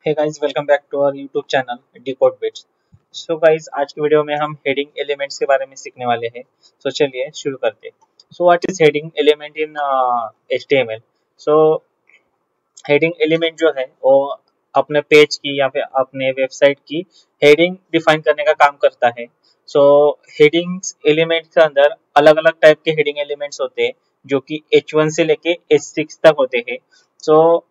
Hey guys, welcome back to our YouTube channel decode bits. So guys, आज की video में हम heading elements के बारे में सीखने वाले हैं। सो चलिए शुरू करते हैं। So what is heading element in HTML? So heading element जो है वो अपने पेज की या फिर अपने वेबसाइट की हेडिंग डिफाइन करने का काम करता है। सो हेडिंग्स एलिमेंट के अंदर अलग अलग टाइप के हेडिंग एलिमेंट्स होते हैं जो कि H1 से लेके H6 तक होते हैं। So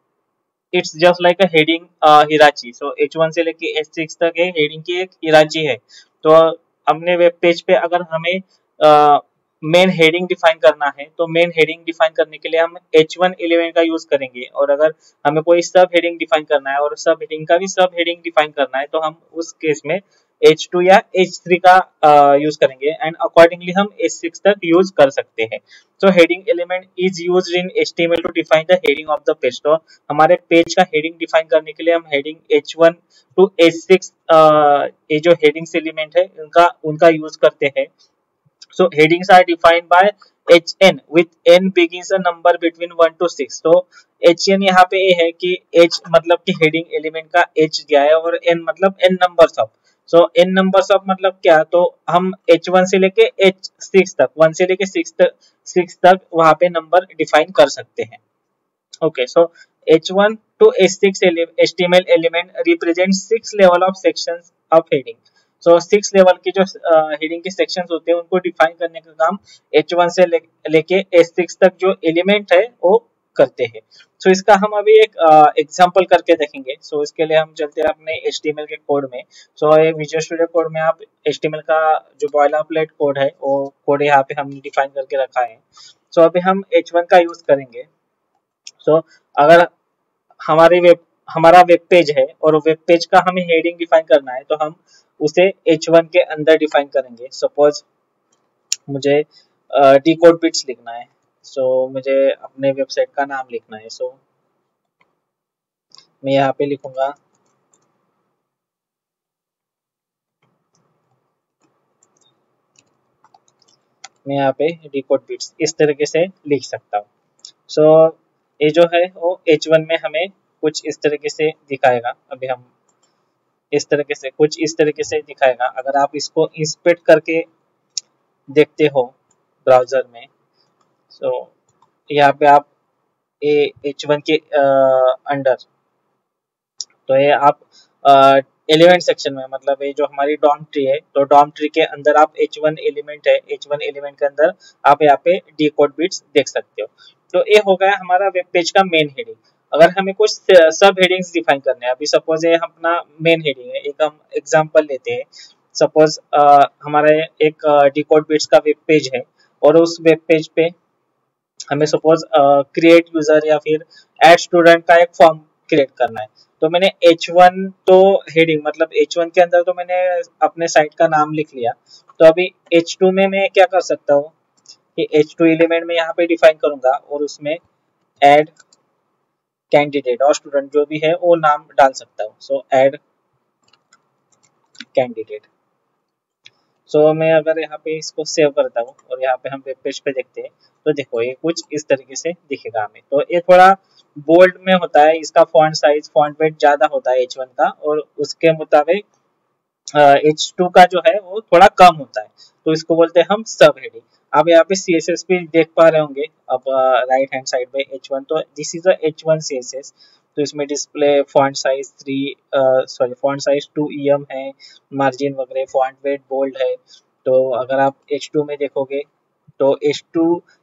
it's just like a heading hierarchy. So H1 से लेके H6 तक है हेडिंग की एक हिराची है। तो अपने वेब पेज पे अगर हमें मेन हेडिंग डिफाइन करना है तो मेन हेडिंग डिफाइन करने के लिए हम H1 एलिमेंट का यूज करेंगे, और अगर हमें कोई सब हेडिंग डिफाइन करना है और सब हेडिंग का भी सब हेडिंग डिफाइन करना है तो हम उस केस में H2 या H3 का यूज करेंगे, एंड अकॉर्डिंगली हम H6 तक यूज कर सकते हैं। तो heading element is used in HTML to define the heading of the page. तो हमारे पेज का हेडिंग डिफाइन करने के लिए हम हेडिंग H1 टू H6 ये जो हेडिंग्स एलिमेंट है उनका यूज करते हैं। So headings are defined by HN with N begins a number between 1 to 6। तो HN यहाँ पे ये है कि H मतलब कि हेडिंग एलिमेंट का H दिया है और N मतलब N numbers of. So N numbers of मतलब क्या, तो हम H1 से लेके H6 तक 1 से लेके 6 तक वहाँ पे नंबर डिफाइन कर सकते हैं। Okay, so H1 to H6 HTML element represents 6 level of sections of heading। So 6 level की जो हेडिंग के सेक्शंस होते हैं उनको डिफाइन करने का काम H1 से लेके H6 तक जो एलिमेंट है वो करते हैं। सो इसका हम अभी एक एग्जांपल करके देखेंगे। सो इसके लिए हम चलते हैं अपने HTML के कोड में। सो ये विजुअल स्टूडियो कोड में आप HTML का जो बॉयलरप्लेट कोड है वो कोड यहाँ पे हमने डिफाइन करके रखा है। सो अभी हम H1 का यूज करेंगे। सो अगर हमारा वेब पेज है और वेब पेज का हमें हेडिंग डिफाइन करना है तो हम उसे H1 के अंदर डिफाइन करेंगे। सपोज मुझे डिकोड बिट्स लिखना है। सो मुझे अपने वेबसाइट का नाम लिखना है। सो मैं यहाँ पे लिखूंगा मैं यहाँ पे डिकोड बिट्स इस तरीके से लिख सकता हूँ। सो ये जो है वो H1 में हमें कुछ इस तरीके से दिखाएगा। अभी हम इस तरीके से दिखाएगा। अगर आप इसको इंस्पेक्ट करके देखते हो ब्राउजर में, सो यहाँ पे आप ये H1 के अंडर, तो ये आप एलिमेंट सेक्शन में, मतलब ये जो हमारी डॉम ट्री है तो डॉम ट्री के अंदर आप H1 एलिमेंट है, H1 एलिमेंट के अंदर आप यहाँ पे डिकोड बिट्स देख सकते हो। तो ये हो गया हमारा वेब पेज का मेन हेडिंग। अगर हमें कुछ सब हेडिंग्स डिफाइन करने हैं, अभी सपोज ये अपना मेन हेडिंग है, एक हम एग्जांपल लेते हैं। सपोज हमारा एक डिकोड बिट्स का वेब पेज है और उस वेब पेज पे हमें सपोज क्रिएट यूजर या फिर ऐड स्टूडेंट का एक फॉर्म क्रिएट करना है। तो मैंने H1 तो हेडिंग मतलब H1 के अंदर तो मैंने अपने साइट का नाम लिख लिया। तो अभी H2 में मैं क्या कर सकता हूँ कि H2 एलिमेंट में यहाँ पे डिफाइन करूंगा और उसमें ऐड कैंडिडेट और स्टूडेंट जो भी है वो नाम डाल सकता हूँ। सो ऐड कैंडिडेट। सो मैं अगर यहाँ पे इसको सेव करता हूँ और यहाँ पे हम वेब पेज पे देखते हैं तो देखो ये कुछ इस तरीके से दिखेगा हमें। तो ये थोड़ा बोल्ड में होता है, इसका फॉन्ट साइज फॉन्ट वेट ज्यादा होता है H1 का, और उसके मुताबिक H2 का जो है वो थोड़ा कम होता है। तो इसको बोलते हैं हम सब हेडिंग। आप यहाँ पे CSS भी देख पा रहे होंगे अब राइट हैंड साइड पे H1, तो this is a H1 CSS। तो इसमें डिस्प्ले फॉन्ट साइज 2 EM है, मार्जिन वगैरह, फॉन्ट वेट बोल्ड है। तो अगर आप H2 में देखोगे तो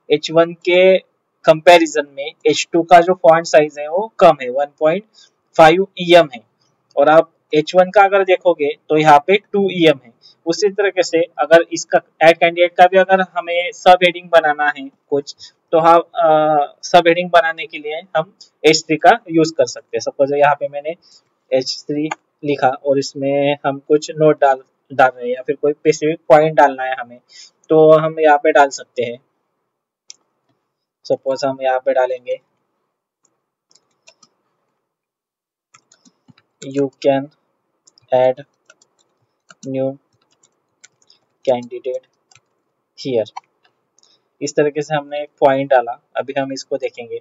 H1 के कंपैरिजन में H2 का जो फॉन्ट साइज है वो कम है, 1.5 EM है। और आप H1 का अगर देखोगे तो यहाँ पे 2 EM है। उसी तरीके से अगर इसका ऐड कैंडिडेट का भी अगर हमें सब हेडिंग बनाना है कुछ, तो हम सब हेडिंग बनाने के लिए हम H3 का यूज कर सकते हैं। सपोज यहाँ पे मैंने H3 लिखा और इसमें हम कुछ नोट डाल रहे हैं या फिर कोई स्पेसिफिक पॉइंट डालना है हमें, तो हम यहाँ पे डाल सकते हैं। सपोज हम यहाँ पे डालेंगे you can add new candidate here. इस तरीके से हमने एक पॉइंट डाला। अभी हम इसको देखेंगे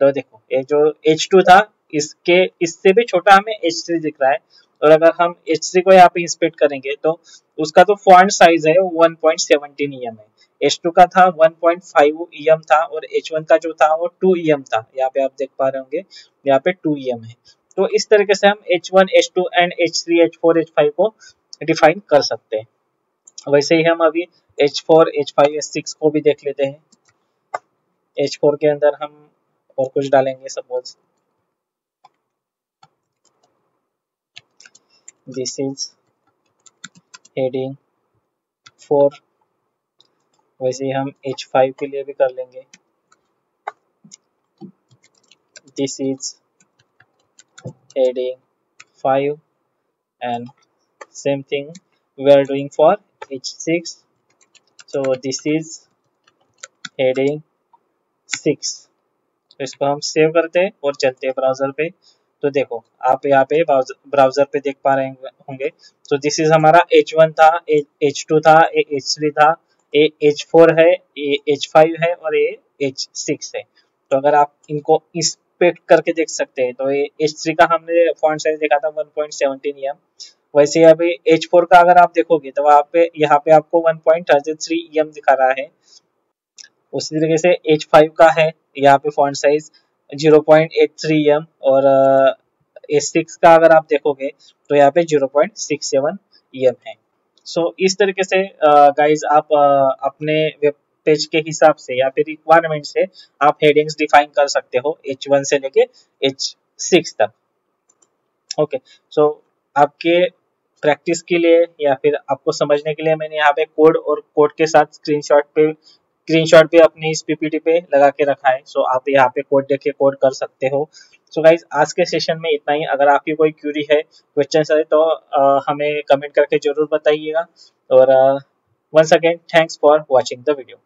तो देखो ये जो H2 था इसके इससे भी छोटा हमें H3 दिख रहा है। और अगर हम H3 को यहाँ पे इंस्पेक्ट करेंगे तो उसका तो फॉन्ट साइज है 1.17 EM है, H2 का था 1.5 EM था, और H1 का जो था वो 2 EM था। यहाँ पे आप देख पा रहे होंगे यहाँ पे 2 EM है। तो इस तरीके से हम H1, H2 and H3, H4, H5 को डिफाइन कर सकते हैं। वैसे ही हम अभी H4, H5, H6 को भी देख लेते हैं। H4 के अंदर हम और कुछ डालेंगे, सपोज दिस इज हेडिंग 4। वैसे ही हम H5 के लिए भी कर लेंगे, this is heading 5, and same thing we are doing for H6, so this is heading 6। तो इसको हम सेव करते हैं और चलते हैं ब्राउजर पे। तो देखो आप यहाँ पे ब्राउजर पे देख पा रहे होंगे, तो दिस इज हमारा H1 था, H2 था, H3 था, H4 है, H5 है और H6 है। तो अगर आप इनको इंस्पेक्ट करके देख सकते हैं, तो H3 का हमने फॉन्ट साइज देखा था 1.17 EM। वैसे अभी H4 का अगर आप देखोगे तो यहाँ पे आपको 1.33 EM दिखा रहा है। उसी तरीके से H5 का है यहाँ पे फॉन्ट साइज 0.83 EM, और H6 का अगर आप देखोगे तो यहाँ पे 0.67 EM है। सो इस तरीके से गाइज आप अपने वेब पेज के हिसाब से या फिर रिक्वायरमेंट से आप हेडिंग्स डिफाइन कर सकते हो H1 से लेके H6 तक। ओके, सो आपके प्रैक्टिस के लिए या फिर आपको समझने के लिए मैंने यहाँ पे कोड और कोड के साथ स्क्रीनशॉट पे अपनी इस पीपीटी पे लगा के रखा है। सो आप यहाँ पे कोड देख के कोड कर सकते हो। सो गाइज आज के सेशन में इतना ही। अगर आपकी कोई क्यूरी है, क्वेश्चन है, तो हमें कमेंट करके जरूर बताइएगा। और once again thanks for watching the video.